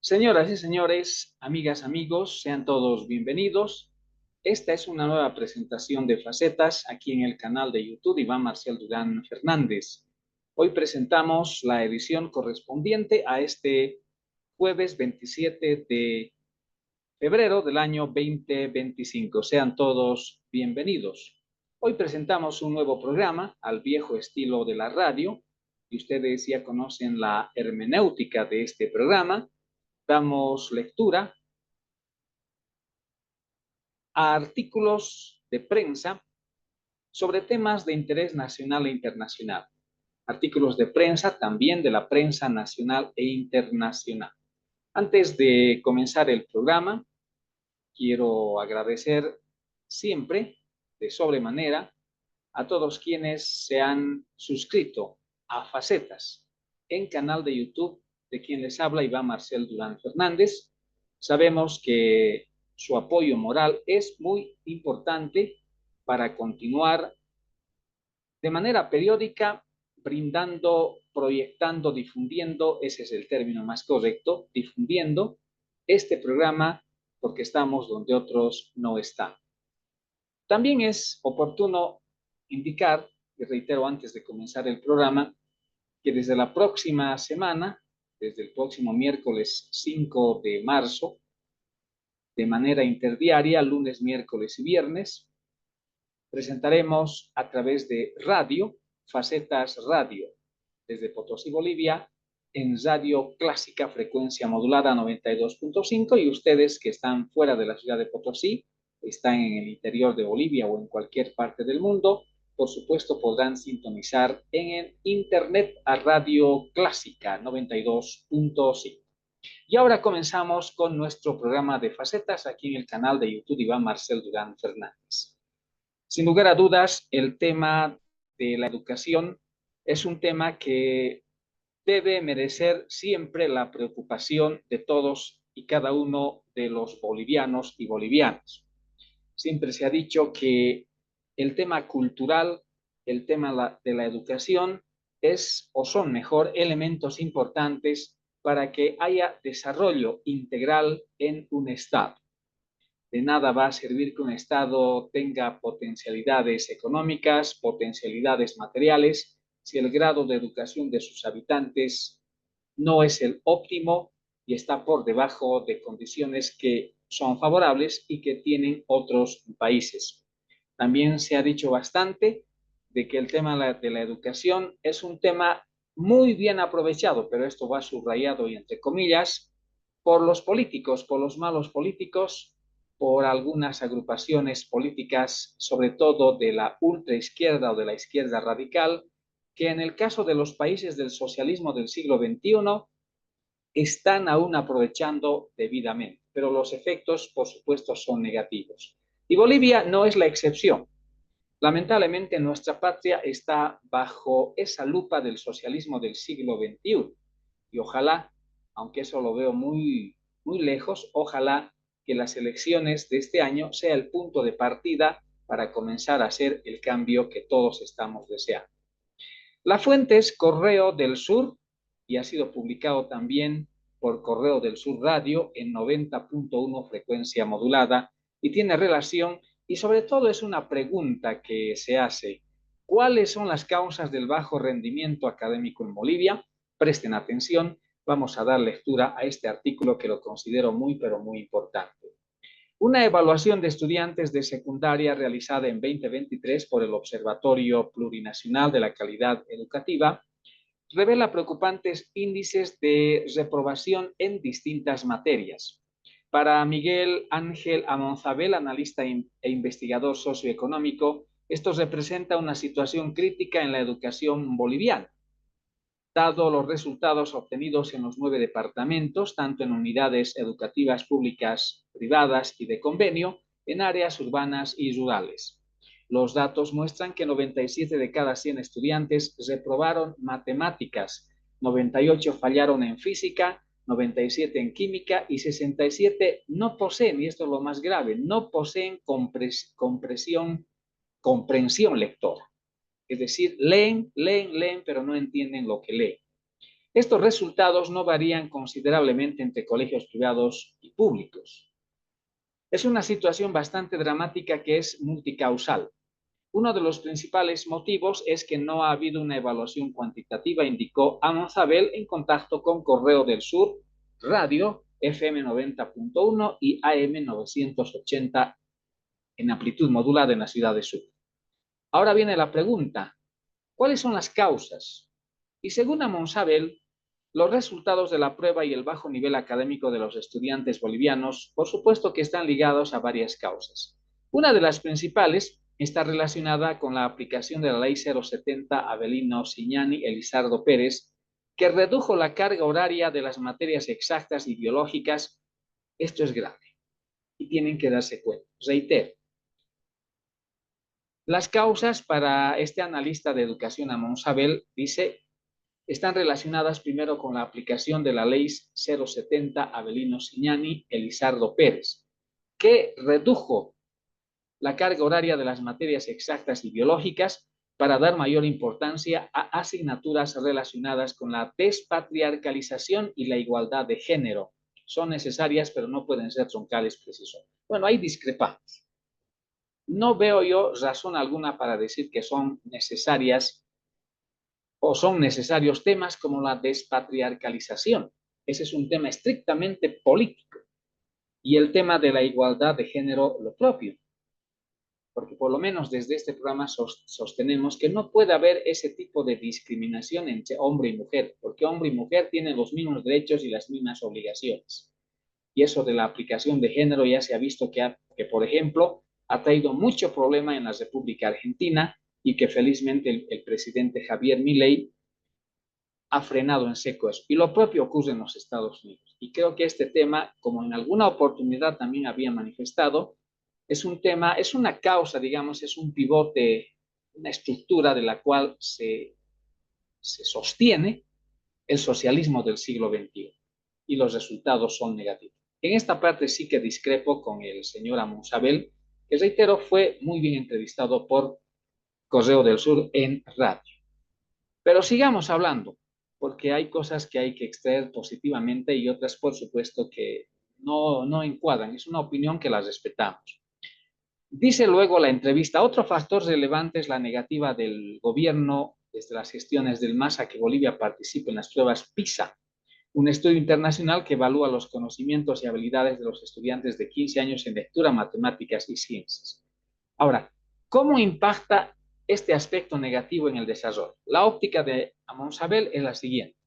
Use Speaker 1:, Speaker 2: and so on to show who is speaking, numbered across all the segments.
Speaker 1: Señoras y señores, amigas, amigos, sean todos bienvenidos. Esta es una nueva presentación de Facetas aquí en el canal de YouTube Iván Marcial Durán Fernández. Hoy presentamos la edición correspondiente a este jueves 27 de febrero del año 2025. Sean todos bienvenidos. Hoy presentamos un nuevo programa al viejo estilo de la radio y ustedes ya conocen la hermenéutica de este programa. Damos lectura a artículos de prensa sobre temas de interés nacional e internacional. Artículos de prensa también de la prensa nacional e internacional. Antes de comenzar el programa, quiero agradecer siempre, de sobremanera, a todos quienes se han suscrito a Facetas en canal de YouTube de quien les habla Iván Marcel Durán Fernández. Sabemos que su apoyo moral es muy importante para continuar de manera periódica brindando, proyectando, difundiendo, ese es el término más correcto, difundiendo este programa porque estamos donde otros no están. También es oportuno indicar, y reitero antes de comenzar el programa, que desde la próxima semana, desde el próximo miércoles 5 de marzo, de manera interdiaria, lunes, miércoles y viernes, presentaremos a través de radio, Facetas Radio, desde Potosí, Bolivia, en radio clásica frecuencia modulada 92.5 y ustedes que están fuera de la ciudad de Potosí, están en el interior de Bolivia o en cualquier parte del mundo, por supuesto podrán sintonizar en el internet a Radio Clásica 92.5. Y ahora comenzamos con nuestro programa de Facetas aquí en el canal de YouTube Iván Marcel Durán Fernández. Sin lugar a dudas, el tema de la educación es un tema que debe merecer siempre la preocupación de todos y cada uno de los bolivianos y bolivianas. Siempre se ha dicho que el tema cultural, el tema de la educación es o son mejor elementos importantes para que haya desarrollo integral en un Estado. De nada va a servir que un Estado tenga potencialidades económicas, potencialidades materiales, si el grado de educación de sus habitantes no es el óptimo y está por debajo de condiciones que son favorables y que tienen otros países. También se ha dicho bastante de que el tema de la educación es un tema muy bien aprovechado, pero esto va subrayado y entre comillas, por los políticos, por los malos políticos, por algunas agrupaciones políticas, sobre todo de la ultraizquierda o de la izquierda radical, que en el caso de los países del socialismo del siglo XXI están aún aprovechando debidamente, pero los efectos, por supuesto, son negativos. Y Bolivia no es la excepción. Lamentablemente, nuestra patria está bajo esa lupa del socialismo del siglo XXI. Y ojalá, aunque eso lo veo muy, muy lejos, ojalá que las elecciones de este año sea el punto de partida para comenzar a hacer el cambio que todos estamos deseando. La fuente es Correo del Sur y ha sido publicado también por Correo del Sur Radio en 90.1 frecuencia modulada y tiene relación y sobre todo es una pregunta que se hace. ¿Cuáles son las causas del bajo rendimiento académico en Bolivia? Presten atención, vamos a dar lectura a este artículo que lo considero muy, pero muy importante. Una evaluación de estudiantes de secundaria realizada en 2023 por el Observatorio Plurinacional de la Calidad Educativa revela preocupantes índices de reprobación en distintas materias. Para Miguel Ángel Amonzabel, analista e investigador socioeconómico, esto representa una situación crítica en la educación boliviana, dado los resultados obtenidos en los 9 departamentos, tanto en unidades educativas públicas, privadas y de convenio, en áreas urbanas y rurales. Los datos muestran que 97 de cada 100 estudiantes reprobaron matemáticas, 98 fallaron en física, 97 en química y 67 no poseen, y esto es lo más grave, no poseen comprensión lectora. Es decir, leen, pero no entienden lo que leen. Estos resultados no varían considerablemente entre colegios privados y públicos. Es una situación bastante dramática que es multicausal. Uno de los principales motivos es que no ha habido una evaluación cuantitativa, indicó Amonzabel en contacto con Correo del Sur, Radio, FM 90.1 y AM 980 en amplitud modulada en la ciudad de Sucre. Ahora viene la pregunta, ¿cuáles son las causas? Y según Amonzabel, los resultados de la prueba y el bajo nivel académico de los estudiantes bolivianos, por supuesto que están ligados a varias causas. Una de las principales está relacionada con la aplicación de la Ley 070 Avelino Signani Elizardo Pérez, que redujo la carga horaria de las materias exactas y biológicas. Esto es grave y tienen que darse cuenta. Reitero, las causas para este analista de educación Amonzabel dice están relacionadas primero con la aplicación de la Ley 070 Avelino Signani Elizardo Pérez, que redujo la carga horaria de las materias exactas y biológicas para dar mayor importancia a asignaturas relacionadas con la despatriarcalización y la igualdad de género. Son necesarias, pero no pueden ser troncales precisos. Bueno, hay discrepancias. No veo yo razón alguna para decir que son necesarias o son necesarios temas como la despatriarcalización. Ese es un tema estrictamente político. Y el tema de la igualdad de género, lo propio. Porque por lo menos desde este programa sostenemos que no puede haber ese tipo de discriminación entre hombre y mujer, porque hombre y mujer tienen los mismos derechos y las mismas obligaciones. Y eso de la aplicación de género ya se ha visto que por ejemplo, ha traído mucho problema en la República Argentina y que felizmente el presidente Javier Milei ha frenado en seco eso. Y lo propio ocurre en los Estados Unidos. Y creo que este tema, como en alguna oportunidad también había manifestado, es un tema, es una causa, digamos, es un pivote, una estructura de la cual se sostiene el socialismo del siglo XXI. Y los resultados son negativos. En esta parte sí que discrepo con el señor Amonzabel, que reitero fue muy bien entrevistado por Correo del Sur en radio. Pero sigamos hablando, porque hay cosas que hay que extraer positivamente y otras, por supuesto, que no encuadran. Es una opinión que la respetamos. Dice luego la entrevista, otro factor relevante es la negativa del gobierno desde las gestiones del MAS a que Bolivia participe en las pruebas PISA, un estudio internacional que evalúa los conocimientos y habilidades de los estudiantes de 15 años en lectura, matemáticas y ciencias. Ahora, ¿cómo impacta este aspecto negativo en el desarrollo? La óptica de Amonzabel es la siguiente.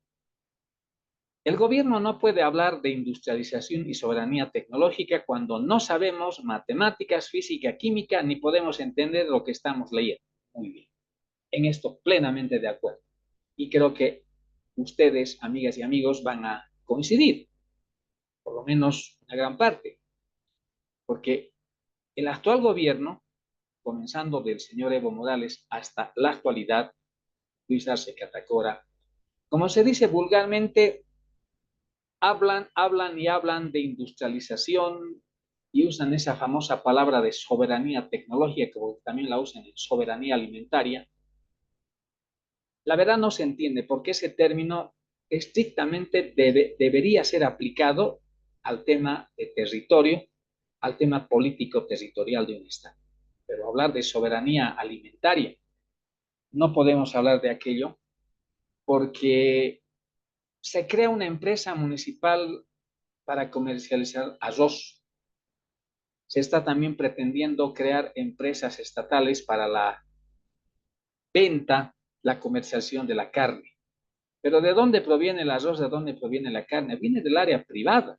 Speaker 1: El gobierno no puede hablar de industrialización y soberanía tecnológica cuando no sabemos matemáticas, física, química, ni podemos entender lo que estamos leyendo. Muy bien. En esto plenamente de acuerdo. Y creo que ustedes, amigas y amigos, van a coincidir, por lo menos una gran parte, porque el actual gobierno, comenzando del señor Evo Morales hasta la actualidad, Luis Arce Catacora, como se dice vulgarmente, hablan de industrialización y usan esa famosa palabra de soberanía tecnológica, que también la usan en soberanía alimentaria. La verdad no se entiende por qué ese término estrictamente debería ser aplicado al tema de territorio, al tema político territorial de un Estado. Pero hablar de soberanía alimentaria, no podemos hablar de aquello porque se crea una empresa municipal para comercializar arroz. Se está también pretendiendo crear empresas estatales para la venta, la comercialización de la carne. Pero ¿de dónde proviene el arroz? ¿De dónde proviene la carne? Viene del área privada.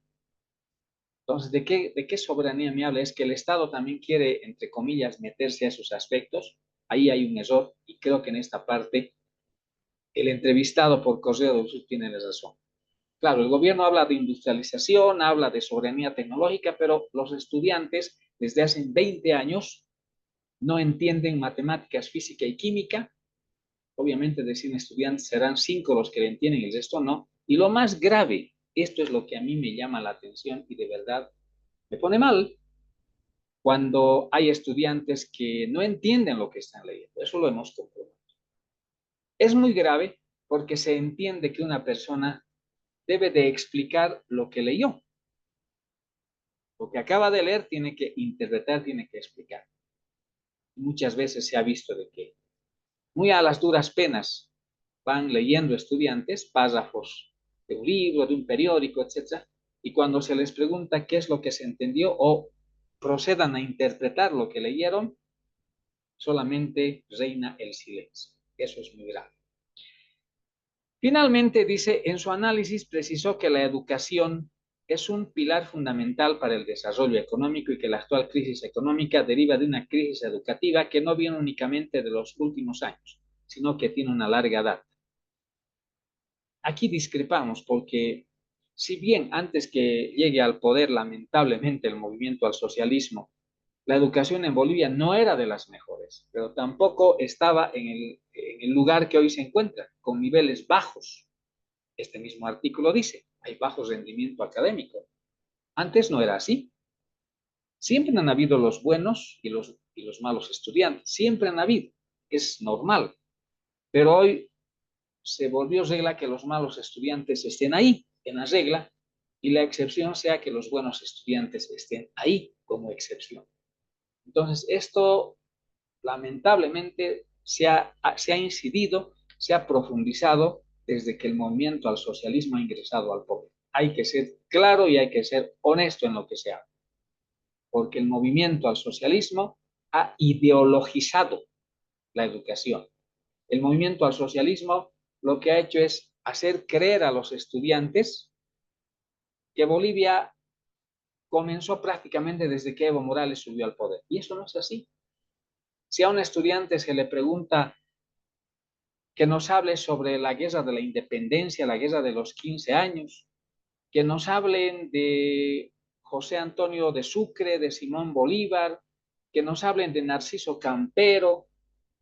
Speaker 1: Entonces, ¿de qué soberanía me habla? Es que el Estado también quiere, entre comillas, meterse a esos aspectos. Ahí hay un error y creo que en esta parte el entrevistado por Correo del Sur tiene la razón. Claro, el gobierno habla de industrialización, habla de soberanía tecnológica, pero los estudiantes desde hace 20 años no entienden matemáticas, física y química. Obviamente de 100 estudiantes serán 5 los que le entienden, el resto no. Y lo más grave, esto es lo que a mí me llama la atención y de verdad me pone mal cuando hay estudiantes que no entienden lo que están leyendo. Eso lo hemos comprobado. Es muy grave porque se entiende que una persona debe de explicar lo que leyó. Lo que acaba de leer tiene que interpretar, tiene que explicar. Muchas veces se ha visto de que muy a las duras penas van leyendo estudiantes párrafos de un libro, de un periódico, etcétera, y cuando se les pregunta qué es lo que se entendió o procedan a interpretar lo que leyeron, solamente reina el silencio. Eso es muy grave. Finalmente, dice, en su análisis precisó que la educación es un pilar fundamental para el desarrollo económico y que la actual crisis económica deriva de una crisis educativa que no viene únicamente de los últimos años, sino que tiene una larga data. Aquí discrepamos porque si bien antes que llegue al poder lamentablemente el movimiento al socialismo, la educación en Bolivia no era de las mejores, pero tampoco estaba en el lugar que hoy se encuentra, con niveles bajos. Este mismo artículo dice, hay bajo rendimiento académico. Antes no era así. Siempre han habido los buenos y los malos estudiantes. Siempre han habido. Es normal. Pero hoy se volvió regla que los malos estudiantes estén ahí, en la regla, y la excepción sea que los buenos estudiantes estén ahí como excepción. Entonces, esto lamentablemente se ha incidido, se ha profundizado desde que el movimiento al socialismo ha ingresado al poder. Hay que ser claro y hay que ser honesto en lo que se habla, porque el movimiento al socialismo ha ideologizado la educación. El movimiento al socialismo lo que ha hecho es hacer creer a los estudiantes que Bolivia comenzó prácticamente desde que Evo Morales subió al poder. Y eso no es así. Si a un estudiante se le pregunta que nos hable sobre la guerra de la independencia, la guerra de los 15 años, que nos hablen de José Antonio de Sucre, de Simón Bolívar, que nos hablen de Narciso Campero,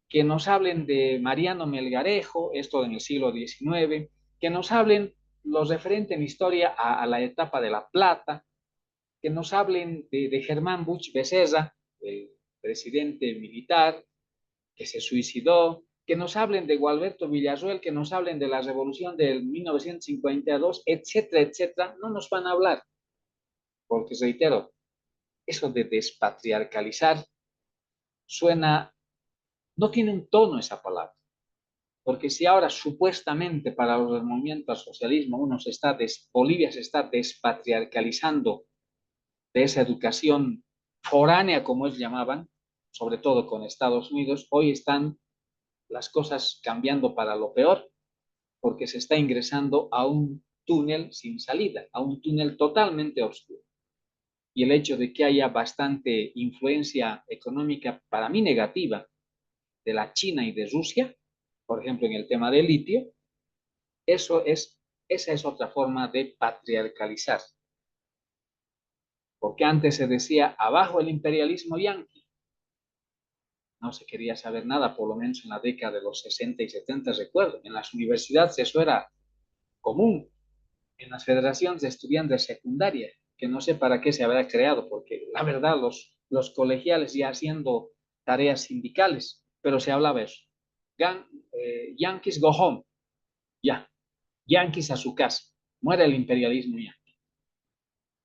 Speaker 1: que nos hablen de Mariano Melgarejo, esto en el siglo XIX, que nos hablen los referentes en historia a la etapa de La Plata, que nos hablen de Germán Buch Becerra, el presidente militar que se suicidó, que nos hablen de Gualberto Villarroel, que nos hablen de la revolución del 1952, etcétera, etcétera, no nos van a hablar, porque reitero, eso de despatriarcalizar suena, no tiene un tono esa palabra, porque si ahora supuestamente para los movimientos al socialismo Bolivia se está despatriarcalizando de esa educación foránea, como ellos llamaban, sobre todo con Estados Unidos, hoy están las cosas cambiando para lo peor, porque se está ingresando a un túnel sin salida, a un túnel totalmente oscuro. Y el hecho de que haya bastante influencia económica, para mí negativa, de la China y de Rusia, por ejemplo, en el tema del litio, esa es otra forma de patriarcalizar. Porque antes se decía, abajo el imperialismo yanqui. No se quería saber nada, por lo menos en la década de los 60 y 70, recuerdo. En las universidades eso era común, en las federaciones de estudiantes secundaria, que no sé para qué se habrá creado, porque la verdad los colegiales ya haciendo tareas sindicales, pero se hablaba eso. Yankees go home, ya, Yankees a su casa, muera el imperialismo ya.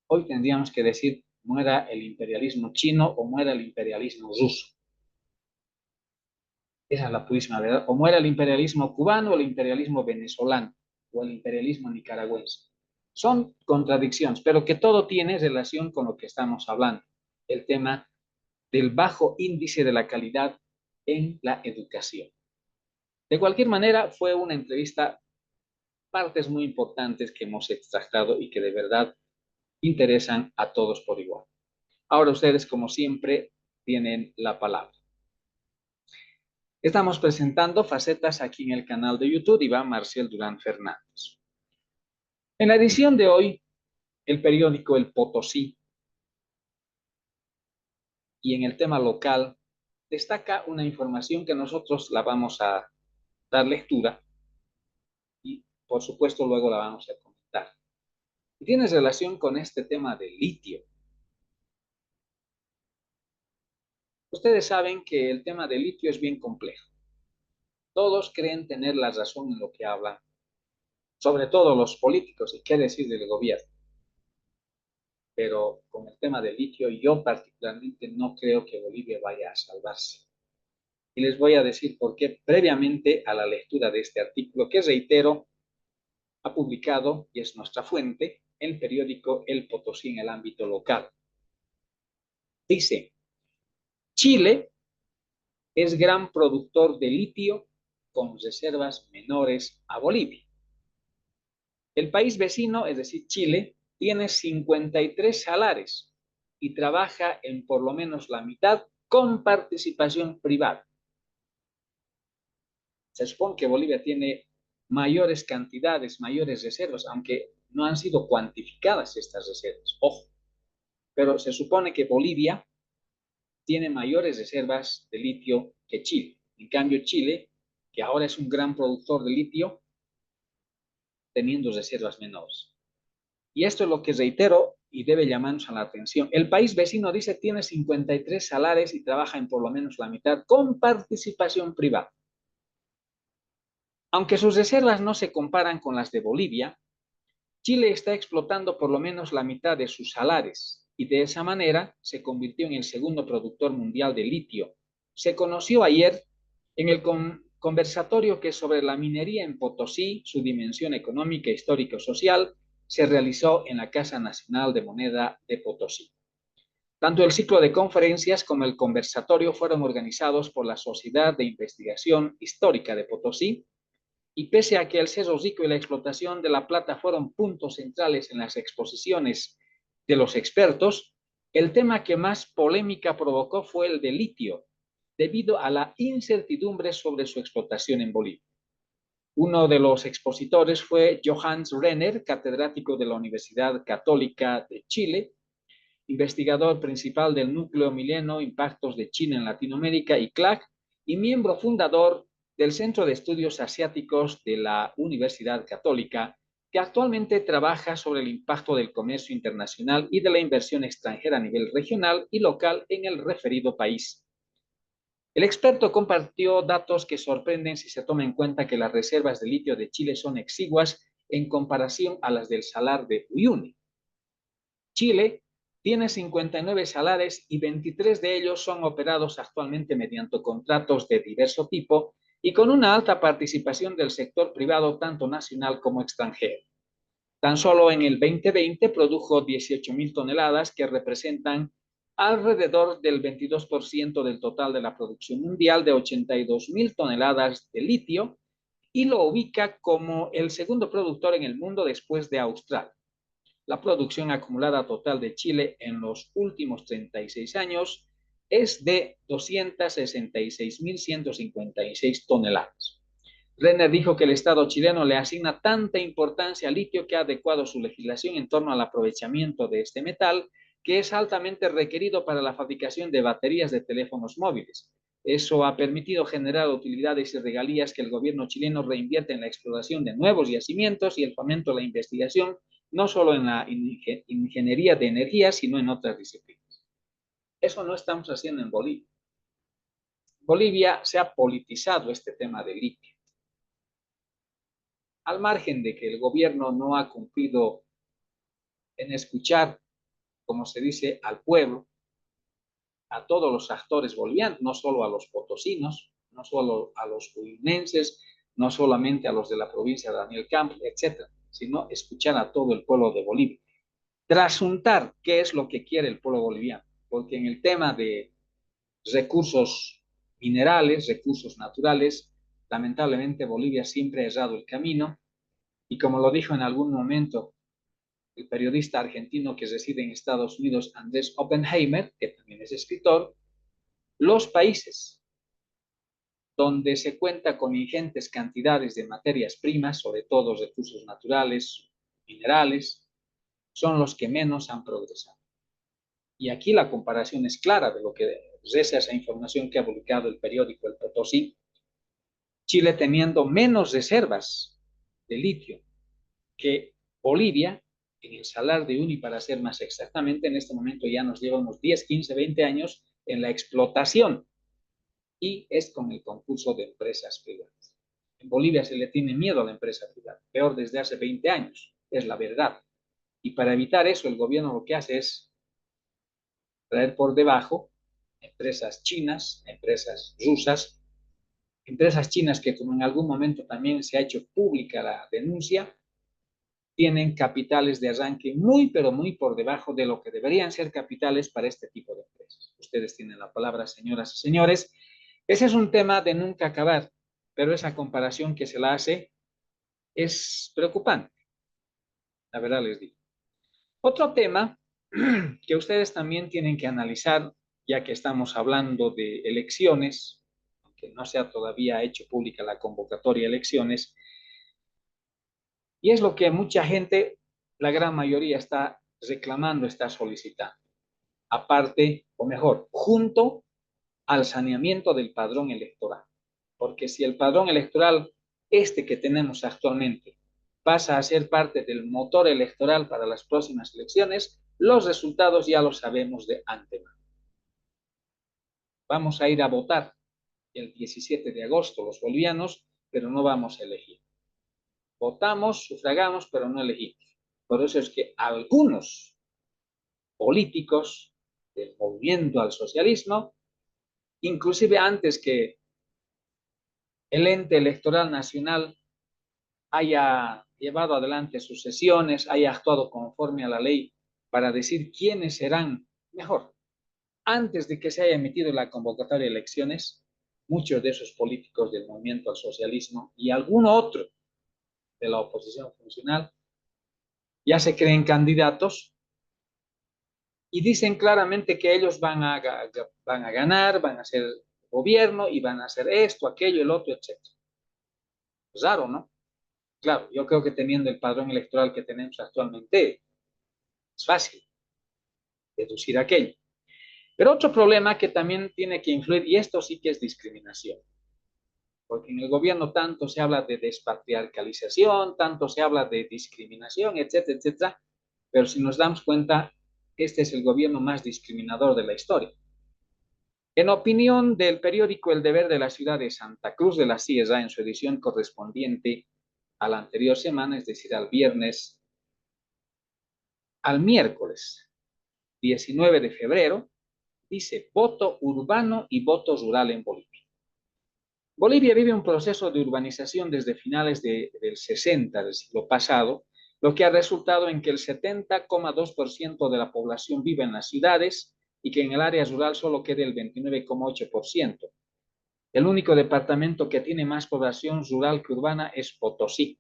Speaker 1: Hoy tendríamos que decir muera el imperialismo chino o muera el imperialismo ruso. Esa es la purísima verdad. O muera el imperialismo cubano o el imperialismo venezolano o el imperialismo nicaragüense. Son contradicciones, pero que todo tiene relación con lo que estamos hablando. El tema del bajo índice de la calidad en la educación. De cualquier manera, fue una entrevista, partes muy importantes que hemos extractado y que de verdad interesan a todos por igual. Ahora ustedes, como siempre, tienen la palabra. Estamos presentando facetas aquí en el canal de YouTube Iván Marcial Durán Fernández. En la edición de hoy, el periódico El Potosí y en el tema local destaca una información que nosotros la vamos a dar lectura y por supuesto luego la vamos a comentar. Y tiene relación con este tema del litio. Ustedes saben que el tema del litio es bien complejo. Todos creen tener la razón en lo que hablan, sobre todo los políticos, y qué decir del gobierno. Pero con el tema del litio, yo particularmente no creo que Bolivia vaya a salvarse. Y les voy a decir por qué previamente a la lectura de este artículo, que reitero, ha publicado, y es nuestra fuente, el periódico El Potosí en el ámbito local. Dice, Chile es gran productor de litio con reservas menores a Bolivia. El país vecino, es decir, Chile, tiene 53 salares y trabaja en por lo menos la mitad con participación privada. Se supone que Bolivia tiene mayores cantidades, mayores reservas, aunque no han sido cuantificadas estas reservas. Ojo, pero se supone que Bolivia tiene mayores reservas de litio que Chile. En cambio, Chile, que ahora es un gran productor de litio, teniendo reservas menores. Y esto es lo que reitero y debe llamarnos a la atención. El país vecino dice tiene 53 salares y trabaja en por lo menos la mitad con participación privada. Aunque sus reservas no se comparan con las de Bolivia, Chile está explotando por lo menos la mitad de sus salares y de esa manera se convirtió en el segundo productor mundial de litio. Se conoció ayer en el conversatorio que sobre la minería en Potosí, su dimensión económica, histórica y social, se realizó en la Casa Nacional de Moneda de Potosí. Tanto el ciclo de conferencias como el conversatorio fueron organizados por la Sociedad de Investigación Histórica de Potosí, y pese a que el Cerro Rico y la explotación de la plata fueron puntos centrales en las exposiciones de los expertos, el tema que más polémica provocó fue el de litio, debido a la incertidumbre sobre su explotación en Bolivia. Uno de los expositores fue Johannes Renner, catedrático de la Universidad Católica de Chile, investigador principal del Núcleo Milenio Impactos de China en Latinoamérica, ICLAC, y miembro fundador del Centro de Estudios Asiáticos de la Universidad Católica, que actualmente trabaja sobre el impacto del comercio internacional y de la inversión extranjera a nivel regional y local en el referido país. El experto compartió datos que sorprenden si se toma en cuenta que las reservas de litio de Chile son exiguas en comparación a las del Salar de Uyuni. Chile tiene 59 salares y 23 de ellos son operados actualmente mediante contratos de diverso tipo y con una alta participación del sector privado tanto nacional como extranjero. Tan solo en el 2020 produjo 18.000 toneladas que representan alrededor del 22% del total de la producción mundial de 82.000 toneladas de litio y lo ubica como el segundo productor en el mundo después de Australia. La producción acumulada total de Chile en los últimos 36 años es de 266.156 toneladas. Renner dijo que el Estado chileno le asigna tanta importancia al litio que ha adecuado su legislación en torno al aprovechamiento de este metal, que es altamente requerido para la fabricación de baterías de teléfonos móviles. Eso ha permitido generar utilidades y regalías que el gobierno chileno reinvierte en la exploración de nuevos yacimientos y el fomento de la investigación, no solo en la ingeniería de energía, sino en otras disciplinas. Eso no estamos haciendo en Bolivia. Bolivia se ha politizado este tema del litio. Al margen de que el gobierno no ha cumplido en escuchar, como se dice, al pueblo, a todos los actores bolivianos, no solo a los potosinos, no solo a los uyunenses, no solamente a los de la provincia de Daniel Campos, etcétera, sino escuchar a todo el pueblo de Bolivia. Trasuntar qué es lo que quiere el pueblo boliviano, porque en el tema de recursos minerales, recursos naturales, lamentablemente Bolivia siempre ha errado el camino y como lo dijo en algún momento el periodista argentino que reside en Estados Unidos, Andrés Oppenheimer, que también es escritor, los países donde se cuenta con ingentes cantidades de materias primas, sobre todo recursos naturales, minerales, son los que menos han progresado. Y aquí la comparación es clara de lo que reza esa información que ha publicado el periódico El Potosí. Chile teniendo menos reservas de litio que Bolivia, en el Salar de Uyuni, para ser más exactamente, en este momento ya nos lleva unos 10, 15, 20 años en la explotación y es con el concurso de empresas privadas. En Bolivia se le tiene miedo a la empresa privada, peor desde hace 20 años, es la verdad. Y para evitar eso, el gobierno lo que hace es traer por debajo empresas chinas, empresas rusas, empresas chinas que como en algún momento también se ha hecho pública la denuncia, tienen capitales de arranque muy, pero muy por debajo de lo que deberían ser capitales para este tipo de empresas. Ustedes tienen la palabra, señoras y señores. Ese es un tema de nunca acabar, pero esa comparación que se la hace es preocupante, la verdad les digo. Otro tema que ustedes también tienen que analizar, ya que estamos hablando de elecciones, aunque no se ha todavía hecho pública la convocatoria de elecciones, y es lo que mucha gente, la gran mayoría, está reclamando, está solicitando. Aparte, o mejor, junto al saneamiento del padrón electoral. Porque si el padrón electoral, este que tenemos actualmente, pasa a ser parte del motor electoral para las próximas elecciones, los resultados ya los sabemos de antemano. Vamos a ir a votar el 17 de agosto los bolivianos, pero no vamos a elegir. Votamos, sufragamos, pero no elegimos. Por eso es que algunos políticos del movimiento al socialismo, inclusive antes que el ente electoral nacional haya llevado adelante sus sesiones, haya actuado conforme a la ley para decir quiénes serán, mejor, antes de que se haya emitido la convocatoria de elecciones, muchos de esos políticos del movimiento al socialismo y alguno otro de la oposición funcional ya se creen candidatos y dicen claramente que ellos van a ganar, van a ser gobierno y van a hacer esto, aquello, el otro, etc. Raro, ¿no? Claro, yo creo que teniendo el padrón electoral que tenemos actualmente, es fácil deducir aquello. Pero otro problema que también tiene que influir, y esto sí que es discriminación, porque en el gobierno tanto se habla de despatriarcalización, tanto se habla de discriminación, etcétera, etcétera, pero si nos damos cuenta, este es el gobierno más discriminador de la historia. En opinión del periódico El Deber de la ciudad de Santa Cruz de la Sierra, en su edición correspondiente a la anterior semana, es decir, al miércoles 19 de febrero, dice voto urbano y voto rural en Bolivia. Bolivia vive un proceso de urbanización desde finales del 60 del siglo pasado, lo que ha resultado en que el 70,2% de la población vive en las ciudades y que en el área rural solo quede el 29,8%. El único departamento que tiene más población rural que urbana es Potosí,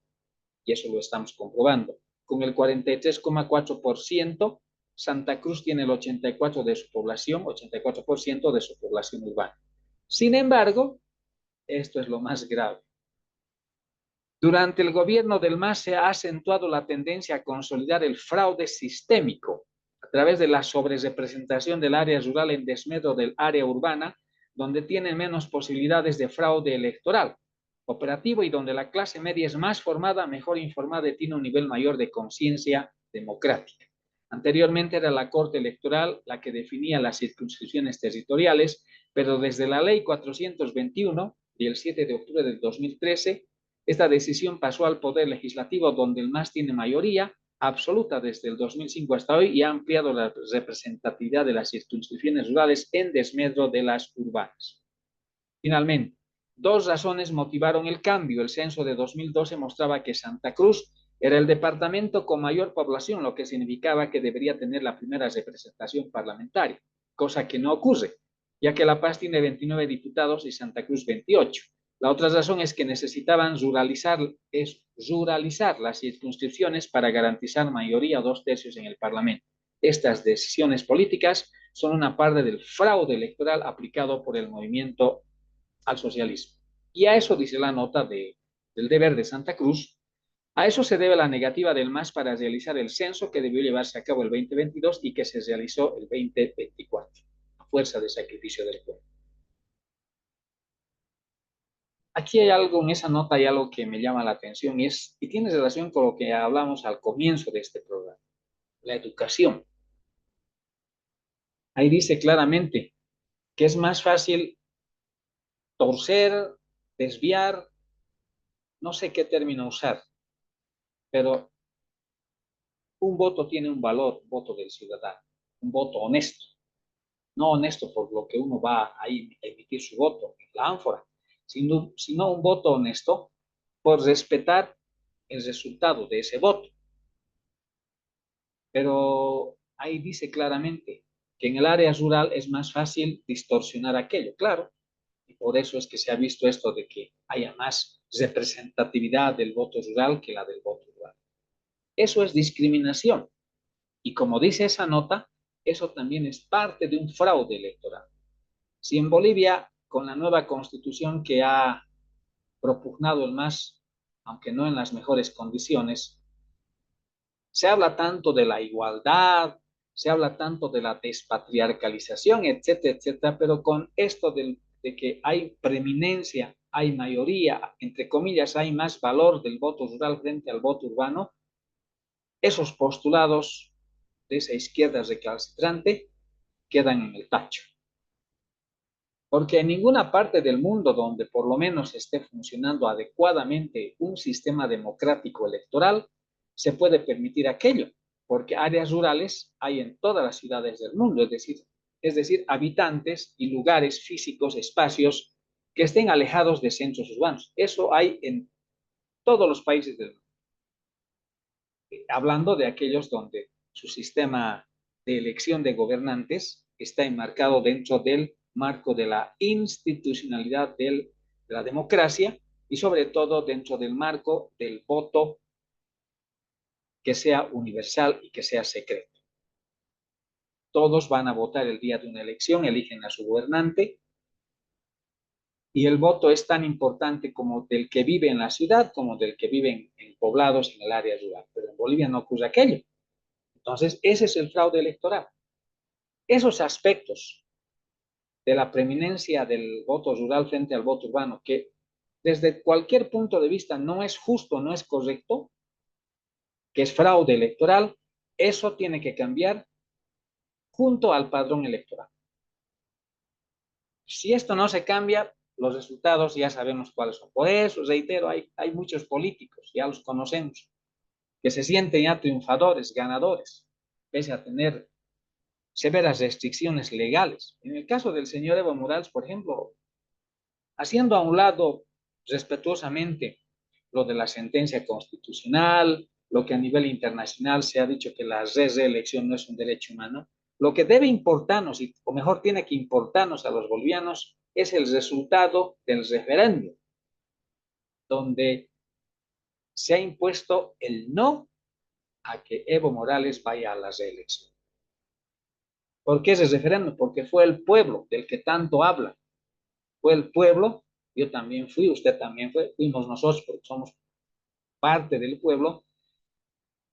Speaker 1: y eso lo estamos comprobando. Con el 43,4%, Santa Cruz tiene el 84% de su población, 84% de su población urbana. Sin embargo, esto es lo más grave. Durante el gobierno del MAS se ha acentuado la tendencia a consolidar el fraude sistémico a través de la sobrerepresentación del área rural en desmedro del área urbana, donde tienen menos posibilidades de fraude electoral operativo y donde la clase media es más formada, mejor informada y tiene un nivel mayor de conciencia democrática. Anteriormente era la Corte Electoral la que definía las circunscripciones territoriales, pero desde la Ley 421 del 7 de octubre del 2013, esta decisión pasó al Poder Legislativo, donde el MAS tiene mayoría absoluta desde el 2005 hasta hoy y ha ampliado la representatividad de las circunscripciones rurales en desmedro de las urbanas. Finalmente, dos razones motivaron el cambio. El censo de 2012 mostraba que Santa Cruz era el departamento con mayor población, lo que significaba que debería tener la primera representación parlamentaria, cosa que no ocurre, ya que La Paz tiene 29 diputados y Santa Cruz 28. La otra razón es que necesitaban ruralizar las circunscripciones para garantizar mayoría 2/3 en el Parlamento. Estas decisiones políticas son una parte del fraude electoral aplicado por el movimiento al socialismo. Y a eso dice la nota del Deber de Santa Cruz. A eso se debe la negativa del MAS para realizar el censo que debió llevarse a cabo el 2022 y que se realizó el 2024, a fuerza de sacrificio del pueblo. Aquí hay algo, en esa nota hay algo que me llama la atención y tiene relación con lo que hablamos al comienzo de este programa, la educación. Ahí dice claramente que es más fácil torcer, desviar, no sé qué término usar, pero un voto tiene un valor, un voto del ciudadano, un voto honesto, no honesto por lo que uno va a emitir su voto en la ánfora, sino un voto honesto por respetar el resultado de ese voto. Pero ahí dice claramente que en el área rural es más fácil distorsionar aquello, claro, y por eso es que se ha visto esto de que haya más representatividad del voto rural que la del voto rural. Eso es discriminación. Y como dice esa nota, eso también es parte de un fraude electoral. Si en Bolivia, con la nueva constitución que ha propugnado el MAS, aunque no en las mejores condiciones, se habla tanto de la igualdad, se habla tanto de la despatriarcalización, etcétera, etcétera, pero con esto de que hay preeminencia, hay mayoría, entre comillas, hay más valor del voto rural frente al voto urbano, esos postulados de esa izquierda recalcitrante quedan en el tacho. Porque en ninguna parte del mundo donde por lo menos esté funcionando adecuadamente un sistema democrático electoral se puede permitir aquello, porque áreas rurales hay en todas las ciudades del mundo, es decir, habitantes y lugares físicos, espacios que estén alejados de centros urbanos. Eso hay en todos los países del mundo. Hablando de aquellos donde su sistema de elección de gobernantes está enmarcado dentro del marco de la institucionalidad de la democracia y sobre todo dentro del marco del voto que sea universal y que sea secreto. Todos van a votar el día de una elección, eligen a su gobernante y el voto es tan importante como del que vive en la ciudad como del que vive en poblados en el área rural. Pero en Bolivia no ocurre aquello. Entonces, ese es el fraude electoral. Esos aspectos de la preeminencia del voto rural frente al voto urbano, que desde cualquier punto de vista no es justo, no es correcto, que es fraude electoral, eso tiene que cambiar junto al padrón electoral. Si esto no se cambia, los resultados ya sabemos cuáles son. Por eso, reitero, hay muchos políticos, ya los conocemos, que se sienten ya triunfadores, ganadores, pese a tener severas restricciones legales. En el caso del señor Evo Morales, por ejemplo, haciendo a un lado respetuosamente lo de la sentencia constitucional, lo que a nivel internacional se ha dicho que la reelección no es un derecho humano, lo que debe importarnos, o mejor tiene que importarnos a los bolivianos, es el resultado del referéndum, donde se ha impuesto el no a que Evo Morales vaya a la reelección. ¿Por qué ese referéndum? Porque fue el pueblo del que tanto habla. Fue el pueblo, yo también fui, usted también fue, fuimos nosotros porque somos parte del pueblo,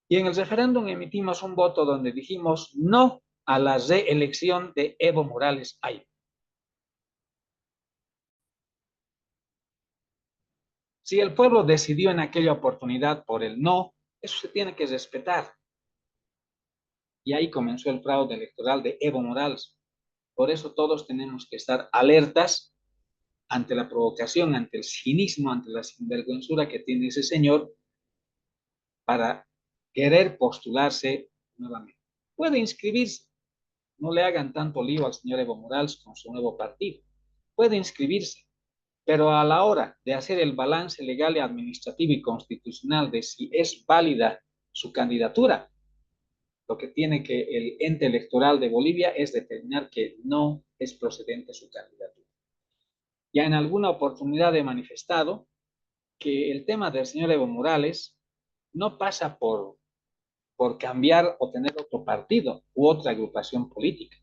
Speaker 1: y en el referéndum emitimos un voto donde dijimos no a la reelección de Evo Morales Ayala. Si el pueblo decidió en aquella oportunidad por el no, eso se tiene que respetar. Y ahí comenzó el fraude electoral de Evo Morales. Por eso todos tenemos que estar alertas ante la provocación, ante el cinismo, ante la sinvergüenzura que tiene ese señor para querer postularse nuevamente. Puede inscribirse, no le hagan tanto lío al señor Evo Morales con su nuevo partido. Puede inscribirse, pero a la hora de hacer el balance legal y administrativo y constitucional de si es válida su candidatura, lo que tiene que el ente electoral de Bolivia es determinar que no es procedente su candidatura. Ya en alguna oportunidad he manifestado que el tema del señor Evo Morales no pasa por cambiar o tener otro partido u otra agrupación política.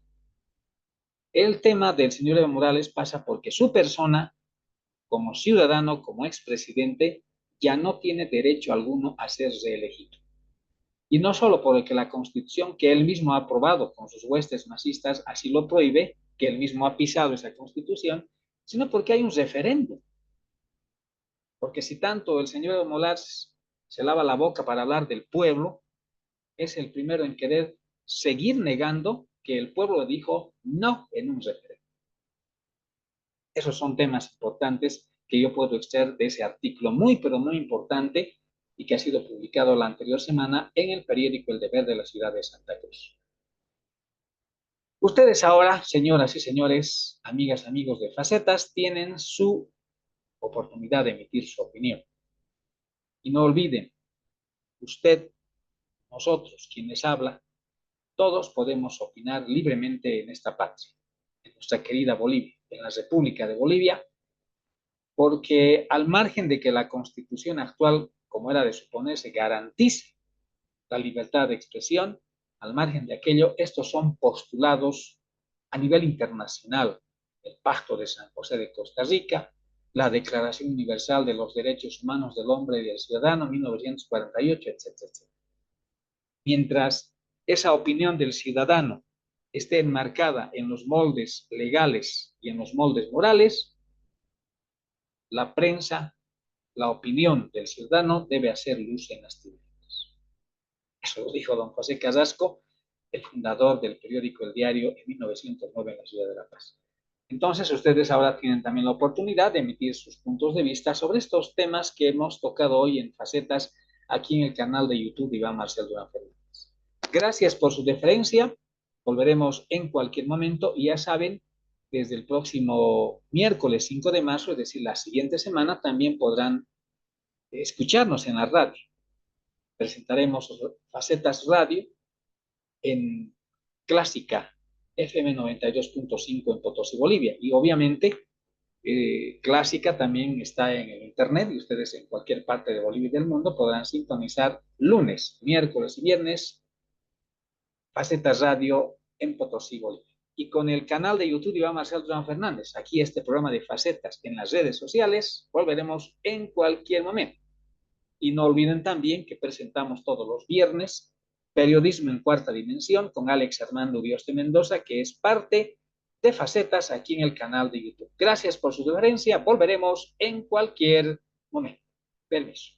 Speaker 1: El tema del señor Evo Morales pasa porque su persona, como ciudadano, como expresidente, ya no tiene derecho alguno a ser reelegido. Y no solo porque la constitución que él mismo ha aprobado con sus huestes masistas así lo prohíbe, que él mismo ha pisado esa constitución, sino porque hay un referéndum. Porque si tanto el señor Evo Morales se lava la boca para hablar del pueblo, es el primero en querer seguir negando que el pueblo dijo no en un referéndum. Esos son temas importantes que yo puedo extraer de ese artículo muy, pero muy importante y que ha sido publicado la anterior semana en el periódico El Deber de la ciudad de Santa Cruz. Ustedes ahora, señoras y señores, amigas, amigos de Facetas, tienen su oportunidad de emitir su opinión. Y no olviden, usted, nosotros, quienes hablan, todos podemos opinar libremente en esta patria, en nuestra querida Bolivia, en la República de Bolivia, porque al margen de que la Constitución actual, como era de suponerse, garantice la libertad de expresión, al margen de aquello, estos son postulados a nivel internacional. El Pacto de San José de Costa Rica, la Declaración Universal de los Derechos Humanos del Hombre y del Ciudadano, 1948, etcétera, etcétera. Mientras esa opinión del ciudadano esté enmarcada en los moldes legales y en los moldes morales, la prensa, la opinión del ciudadano debe hacer luz en las tinieblas. Eso lo dijo don José Carrasco, el fundador del periódico El Diario en 1909 en la ciudad de La Paz. Entonces, ustedes ahora tienen también la oportunidad de emitir sus puntos de vista sobre estos temas que hemos tocado hoy en Facetas aquí en el canal de YouTube de Iván Marcel Durán Fernández. Gracias por su deferencia. Volveremos en cualquier momento y ya saben, desde el próximo miércoles 5 de marzo, es decir, la siguiente semana, también podrán escucharnos en la radio. Presentaremos Facetas Radio en Clásica FM 92.5 en Potosí, Bolivia. Y obviamente Clásica también está en el internet y ustedes en cualquier parte de Bolivia y del mundo podrán sintonizar lunes, miércoles y viernes Facetas Radio en Potosí, Bolivia. Y con el canal de YouTube de Iván Marcel Durán Fernández, aquí este programa de Facetas en las redes sociales, volveremos en cualquier momento. Y no olviden también que presentamos todos los viernes Periodismo en Cuarta Dimensión con Alex Armando Dios de Mendoza, que es parte de Facetas aquí en el canal de YouTube. Gracias por su deferencia. Volveremos en cualquier momento. Permiso.